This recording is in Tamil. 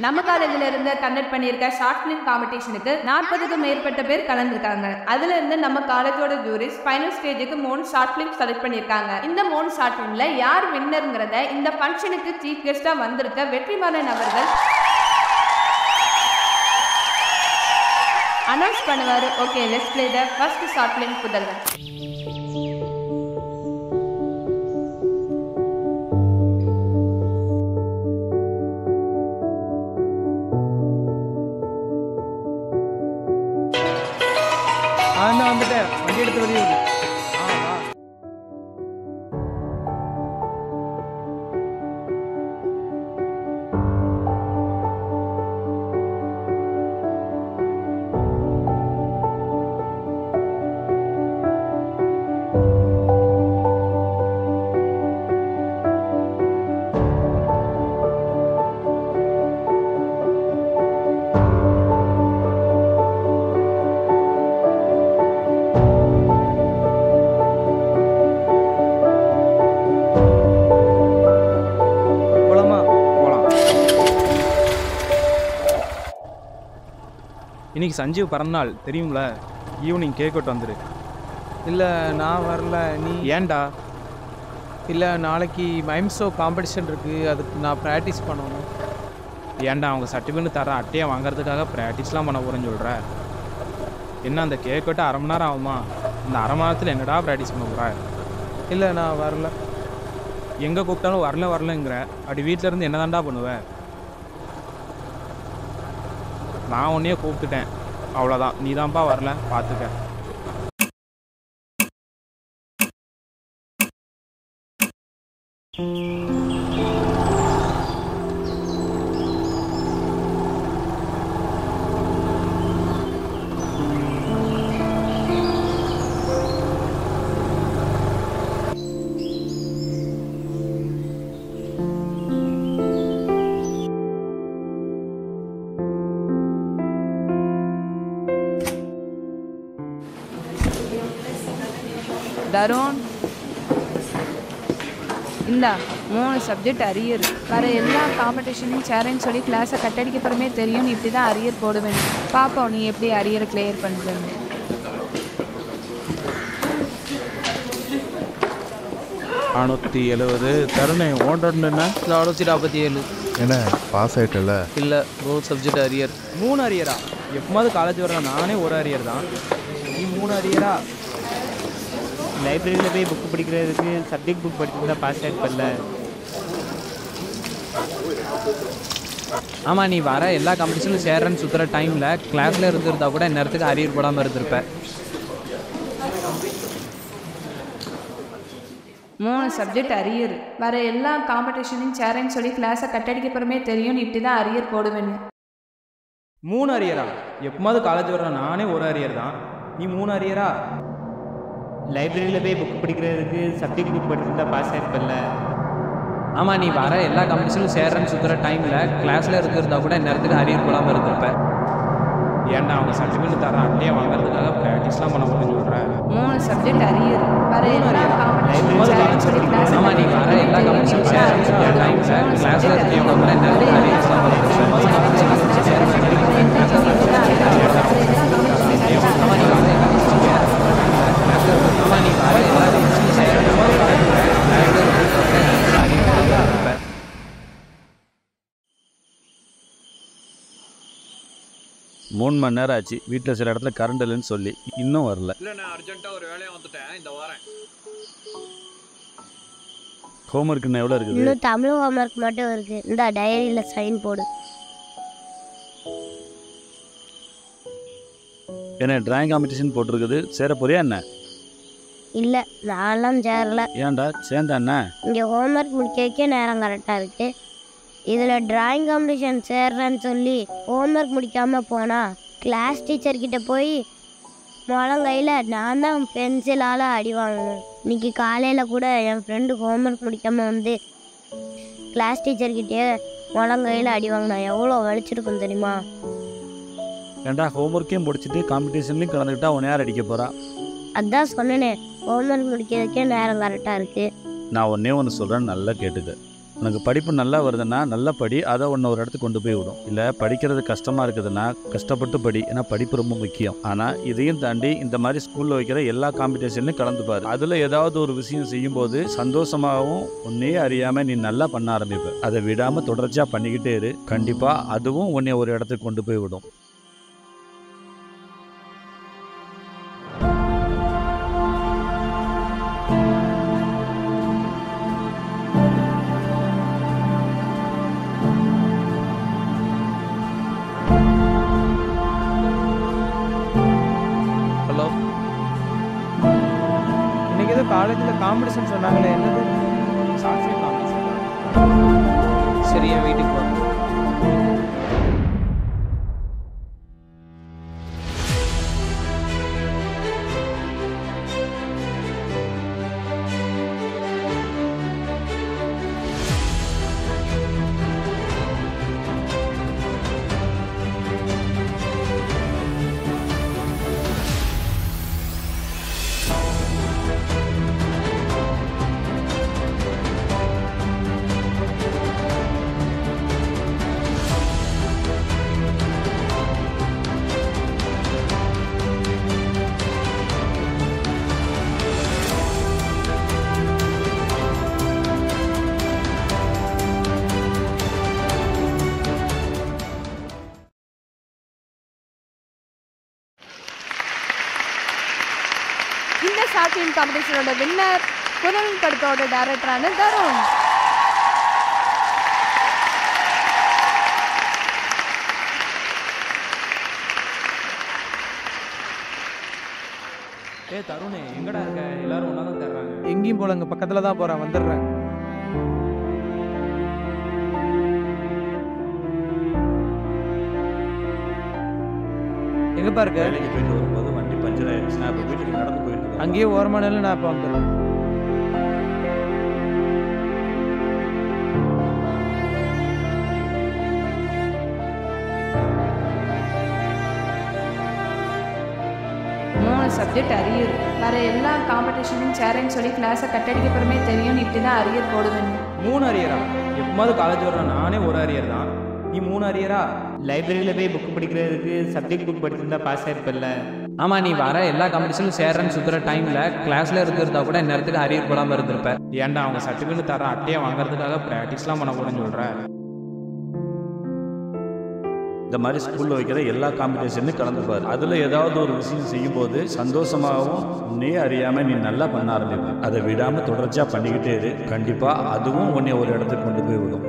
நம்ம காலேஜில் இருந்து கண்டக்ட் பண்ணியிருக்க ஷார்ட் ஃபிலிம் காம்படிஷனுக்கு 40க்கும் மேற்பட்ட பேர் கலந்துருக்காங்க. அதுல இருந்து நம்ம காலேஜோட ஜூரிஸ் ஃபைனல் ஸ்டேஜுக்கு 3 ஷார்ட் ஃபிலிம் செலக்ட் பண்ணியிருக்காங்க. இந்த 3 ஷார்ட் ஃபிலிம்ல யார் வின்னருங்கிறத இந்த ஃபங்க்ஷனுக்கு சீஃப் கெஸ்டா வந்திருக்க வெற்றிமாறன் அவர்கள் அனௌன்ஸ் பண்ணுவாரு. Okay, let's play the first short film புதல்வன். வந்துட்டேன், வண்டி எடுத்து வெளியே. இன்னைக்கு சஞ்சீவ் பிறந்தநாள் தெரியும்ல, ஈவினிங் கேக் வெட்ட வந்துரு. இல்லை, நான் வரல. நீ ஏன்டா? இல்லை, நாளைக்கு மைம் ஷோ காம்படிஷன் இருக்குது, அதுக்கு நான் ப்ராக்டிஸ் பண்ணணும். ஏன்டா அவங்க சர்டிஃபிகேட் தர அட்டையை வாங்குறதுக்காக ப்ராக்டிஸ்லாம் பண்ண போகிறேன்னு சொல்கிற? என்ன அந்த கேக் வெட்ட அரை மணி நேரம் ஆகுமா? இந்த அரை மணி நேரத்தில் என்னடா ப்ராக்டிஸ் பண்ண போகிற? இல்லை, நான் வரல. எங்கே கூப்பிட்டாலும் வரலங்கிற. அப்படி வீட்டில் இருந்து என்ன தாண்டா பண்ணுவேன்? நான் உன்னையே கூப்பிட்டுட்டேன், அவ்வளோதான். நீ தான்ப்பா வரல, பார்த்துக்க. தருண், இந்த 3 சப்ஜெக்ட் அரியர். வர எல்லா காம்படிஷனையும் சேரன்னு சொல்லி கிளாஸை கட்டடிக்க அப்புறமே தெரியும். நீ இப்படி தான் அரியர் போடுவேன். பாப்போம் நீ எப்படி அரியரை கிளியர் பண்ணுறேன்னு. 470 தருணை ஓண்டோன்னு 447. என்ன பாஸ் ஆகிட்டல? இல்லை, 3 சப்ஜெக்ட் அரியர். 3 அரியரா? எப்போது காலேஜ் வர நானே ஒரு அரியர் தான். நீ 3 அரியரா? லைப்ரரியில் போய் புக்கு படிக்கிறதுக்கு சப்ஜெக்ட் புக் படிச்சுருந்தா பாஸ் ஆகிட்டு பண்ணல. ஆமாம், நீ வர எல்லா காம்படிஷனும் சேர்றன்னு சுற்றுற டைமில் கிளாஸில் இருந்திருந்தா கூட நேரத்துக்கு அரியர் போடாமல் இருந்திருப்ப. 3 சப்ஜெக்ட் அரியர். வர எல்லா காம்படிஷனையும் சேரன்னு சொல்லி கிளாஸை கட்டடிக்க அப்புறமே தெரியும். நீ இப்படி தான் அரியர் போடுவேன்னு. 3 அரியரா? எப்போது காலேஜ் வர நானே ஒரு அரியர் தான். நீ 3 அரியரா? லைப்ரரியில் போய் புக்கு படிக்கிறதுக்கு சப்ஜெக்ட் புக் படிச்சுருந்தா பாஸ் ஆகிட்டு பண்ணல. ஆமாம், நீ வர எல்லா காம்படிஷனும் சேர்றன்னு சுற்றுற டைமில் கிளாஸில் இருந்திருந்தா கூட நேரத்துக்கு அரியர் போடாமல் இருந்திருப்ப. ஏன்டா அவங்க சர்டிஃபிகேட் தர அட்டையை வாங்குறதுக்காக ப்ராக்டிஸ்லாம் பண்ண போகிறேன்னு சொல்கிறேன். 3 சப்ஜெக்ட் அரியர். வர எல்லா காம்படிஷனும் ஆமாம், நீ வர எல்லா காம்படிஷனும் சேர்றன்னு சுற்றுற டைமில் கிளாஸில் இருந்தவங்க கூட நேரத்துக்கு அரியர் போடாமல் இருந்திருப்ப. மூணு மணி நேரம் ஆச்சு. வீட்டில் சில இடத்துல கரண்ட் இல்லைன்னு சொல்லி இன்னும் வரல. இல்லை, நான் அர்ஜென்ட்டாக ஒரு வேலையை வந்துட்டேன், இந்த வாரேன். ஹோம்ஒர்க் இன்னும் எவ்வளோ இருக்குது? இன்னும் தமிழ் ஹோம்ஒர்க் மட்டும் இருக்குது. இந்த டைரியில் சைன் போடு. என்ன டிராயிங் காம்படிஷன் போட்டிருக்குது, சேர போறியா என்ன? இல்லை, நான்லாம் சேரல. ஏன்டா சேர்ந்தா என்ன? இங்கே ஹோம்ஒர்க் முடிக்க நேரம் கரெக்டாக இருக்குது. இதில் டிராயிங் காம்படிஷன் சேர்றேன்னு சொல்லி ஹோம்ஒர்க் முடிக்காமல் போனால் கிளாஸ் டீச்சர்கிட்ட போய் முழங்கையில் நான் தான் பென்சிலால் அடி வாங்கணும். இன்றைக்கி காலையில் கூட என் ஃப்ரெண்டு ஹோம்ஒர்க் முடிக்காமல் வந்து கிளாஸ் டீச்சர்கிட்டே முழங்கையில் அடி வாங்கினேன். எவ்வளோ வலிச்சிருக்கும் தெரியுமா? ஏன்டா ஹோம்ஒர்க்கையும் முடிச்சுட்டு காம்படிஷன்லையும் கலந்துக்கிட்டா உன் யார் அடிக்க போகிறா? அதான் சொன்னேனே, ஹோம்ஒர்க் முடிக்கிறதுக்கே நேரம் கரெக்டாக இருக்குது. நான் ஒன்றே ஒன்று சொல்கிறேன், நல்லா கேட்டுக்க. உனக்கு படிப்பு நல்லா வருதுன்னா நல்லா படி, அதை உன்னை ஒரு இடத்துக்கு கொண்டு போய் விடும். இல்லை படிக்கிறது கஷ்டமாக இருக்குதுன்னா கஷ்டப்பட்டு படி, ஏன்னா படிப்பு ரொம்ப முக்கியம். ஆனால் இதையும் தாண்டி இந்த மாதிரி ஸ்கூலில் வைக்கிற எல்லா காம்படிஷன்லையும் கலந்துப்பாரு. அதில் ஏதாவது ஒரு விஷயம் செய்யும்போது சந்தோஷமாகவும் உன்னையே அறியாமல் நீ நல்லா பண்ண ஆரம்பிப்ப. அதை விடாமல் தொடர்ச்சியாக பண்ணிக்கிட்டே இரு. கண்டிப்பாக அதுவும் உன்னை ஒரு இடத்துக்கு கொண்டு போய் விடும். ஹலோ, இன்னைக்கு ஏதோ காலேஜில் காம்படிஷன் சொன்னாங்களே, என்னது? Short film competition. சரி, என் வீட்டுக்கு போகிறேன். இந்த ஷார்ட் ஃபிலிம் காம்படிஷனோட வின்னர் குரல் படத்தோட டைரக்டரான தருண். தருணே, எங்கடா இருக்க? எல்லாரும் ஒன்றா தான் தர்றாங்க. எங்கேயும் போல, இங்கே பக்கத்தில் தான் போகிறேன், வந்துடுறேன். எங்கப்பா இருக்க? வேலைக்கு போயிட்டு வரும்போது வண்டி பஞ்சர் ஆயிடுச்சு. நான் இப்போ வீட்டுக்கு நடந்து போயிட்டு இருக்கேன். அங்கேயே ஓரமான நான் இப்போ வந்துடுறேன். Subject arrear. வேற எல்லா காம்படிஷனும் சேரன்னு சொல்லி கிளாஸை கட்டடிக்க அப்புறமே தெரியும் இப்படி தான் அரியர் போடுவேன். 3 அரியரா? எப்போது காலேஜ் வர்றேன், நானே ஒரு அரியர் தான். நீ 3 அரியரா? லைப்ரரியில் போய் புக் படிக்கிறதுக்கு சப்ஜெக்ட் புக் படிச்சிருந்தா பாஸ் ஆயிருப்பல்ல. ஆமாம், நீ வர எல்லா காம்படிஷனும் சேர்றேன்னு சுற்றுற டைமில் கிளாஸில் இருக்கிறதா கூட நேரத்துக்கு அரியர் போடாமல் இருந்திருப்ப. ஏன்டா அவங்க சர்டிஃபிகேட் தர அட்டையை வாங்குறதுக்காக ப்ராக்டிஸ்லாம் பண்ண போறேன்னு சொல்கிறேன். இந்த மாதிரி ஸ்கூலில் வைக்கிற எல்லா காம்படிஷன்லையும் கலந்துப்பாரு. அதில் ஏதாவது ஒரு விஷயம் செய்யும்போது சந்தோஷமாகவும் உன்னையே அறியாமல் நீ நல்லா பண்ண ஆரம்பிப்ப. அதை விடாமல் தொடர்ச்சியாக பண்ணிக்கிட்டே இரு. கண்டிப்பாக அதுவும் உன்னை ஒரு இடத்துக்கு கொண்டு போய் விடும்.